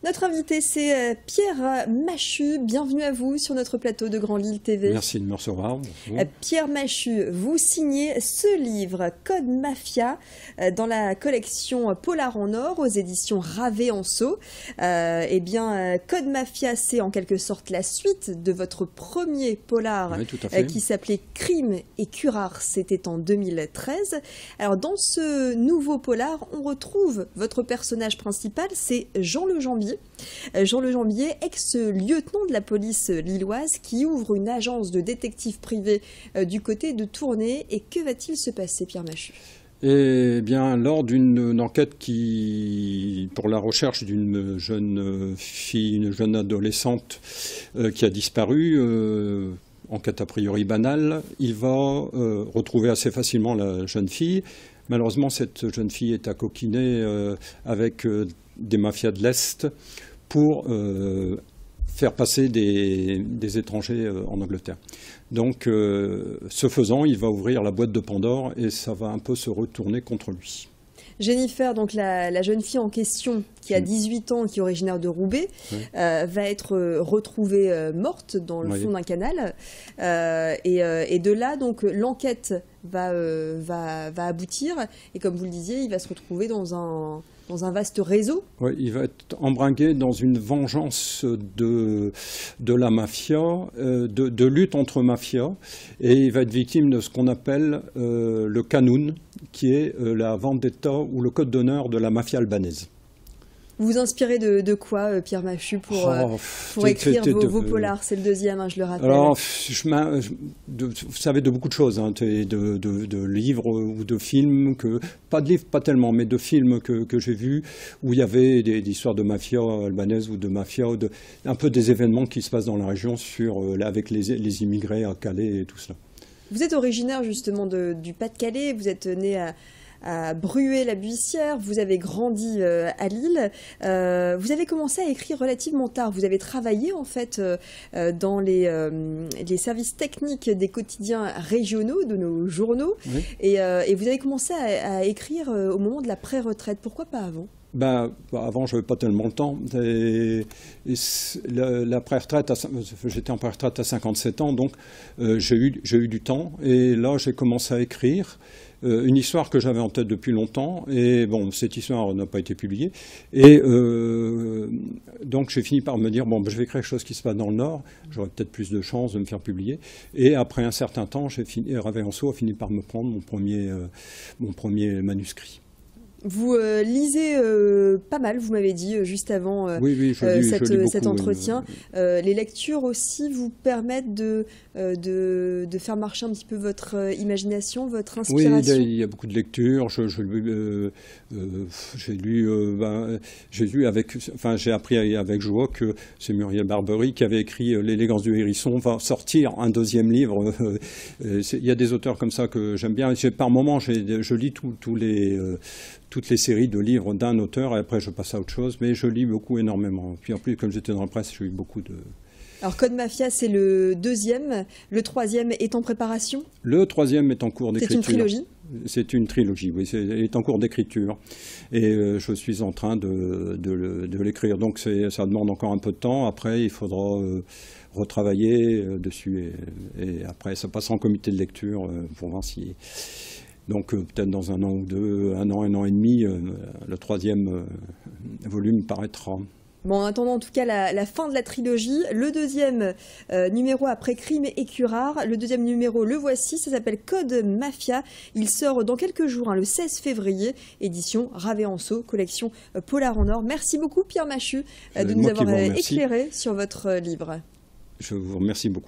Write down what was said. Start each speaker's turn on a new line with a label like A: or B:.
A: Notre invité, c'est Pierre Machu. Bienvenue à vous sur notre plateau de Grand Lille TV.
B: Merci de me recevoir.
A: Pierre Machu, vous signez ce livre, Code Mafia, dans la collection Polar en Or, aux éditions Ravet-Anceau. Eh bien, Code Mafia, c'est en quelque sorte la suite de votre premier polar,
B: oui, tout à fait,
A: qui s'appelait Crime et Curare. C'était en 2013. Alors, dans ce nouveau polar, on retrouve votre personnage principal, c'est Jean Le Jambier. Jean Le Jambier, ex-lieutenant de la police lilloise, qui ouvre une agence de détectives privés du côté de Tournai. Et que va-t-il se passer, Pierre Machu ?
B: Eh bien, lors d'une enquête pour la recherche d'une jeune fille, une jeune adolescente qui a disparu, enquête a priori banale, il va retrouver assez facilement la jeune fille. Malheureusement, cette jeune fille est à coquiner avec des mafias de l'Est pour faire passer des étrangers en Angleterre. Donc, ce faisant, il va ouvrir la boîte de Pandore et ça va un peu se retourner contre lui.
A: Jennifer, donc la jeune fille en question, qui a 18 ans, qui est originaire de Roubaix, va être retrouvée morte dans le fond d'un canal. Et de là, donc, l'enquête va aboutir. Et comme vous le disiez, il va se retrouver dans un vaste réseau.
B: Oui, il va être embringué dans une vengeance de la mafia, de lutte entre mafias, et il va être victime de ce qu'on appelle le Qanun, qui est la vendetta ou le code d'honneur de la mafia albanaise.
A: Vous vous inspirez de quoi, Pierre Machu, pour écrire vos polars? C'est le deuxième, je le rappelle.
B: Alors, vous savez, de beaucoup de choses, de livres ou de films, pas de livres, pas tellement, mais de films que j'ai vus, où il y avait des histoires de mafia albanaise ou de mafia, un peu des événements qui se passent dans la région avec les immigrés à Calais et tout cela.
A: Vous êtes originaire justement du Pas-de-Calais, vous êtes né à Bruay-la-Buissière, vous avez grandi à Lille. Vous avez commencé à écrire relativement tard. Vous avez travaillé en fait dans les services techniques des quotidiens régionaux, de nos journaux. Oui. Et vous avez commencé à écrire au moment de la pré-retraite. Pourquoi pas avant ?
B: Avant, je n'avais pas tellement le temps. La pré-retraite, j'étais en pré-retraite à 57 ans, donc j'ai eu du temps. Et là, j'ai commencé à écrire une histoire que j'avais en tête depuis longtemps. Et bon, cette histoire n'a pas été publiée. Et donc, j'ai fini par me dire, bon, je vais écrire quelque chose qui se passe dans le Nord. J'aurai peut-être plus de chances de me faire publier. Et après un certain temps, Ravet-Anceau a fini par me prendre mon premier manuscrit.
A: Vous lisez pas mal, vous m'avez dit juste avant cet entretien. Les lectures aussi vous permettent de faire marcher un petit peu votre imagination, votre inspiration.
B: Oui, il y a beaucoup de lectures. J'ai appris avec joie que c'est Muriel Barbery qui avait écrit L'élégance du hérisson va sortir un deuxième livre. Il y a des auteurs comme ça que j'aime bien. Par moments, je lis toutes les séries de livres d'un auteur, et après je passe à autre chose, mais je lis énormément. Puis en plus, comme j'étais dans la presse, j'ai eu beaucoup de...
A: Alors, Code Mafia, c'est le deuxième. Le troisième est en préparation ?
B: Le troisième est en cours d'écriture.
A: C'est une trilogie ?
B: C'est une trilogie, oui. Elle est en cours d'écriture. Et je suis en train de l'écrire. Donc, ça demande encore un peu de temps. Après, il faudra retravailler dessus. Et après, ça passera en comité de lecture pour voir si... Donc peut-être dans un an ou deux, un an et demi, le troisième volume paraîtra.
A: Bon, en attendant en tout cas la fin de la trilogie, le deuxième numéro après Crime et Curare, le deuxième numéro, le voici, ça s'appelle Code Mafia. Il sort dans quelques jours, le 16 février, édition Ravet-Anceau, collection Polar en Or. Merci beaucoup Pierre Machu de nous avoir éclairé sur votre livre.
B: Je vous remercie beaucoup.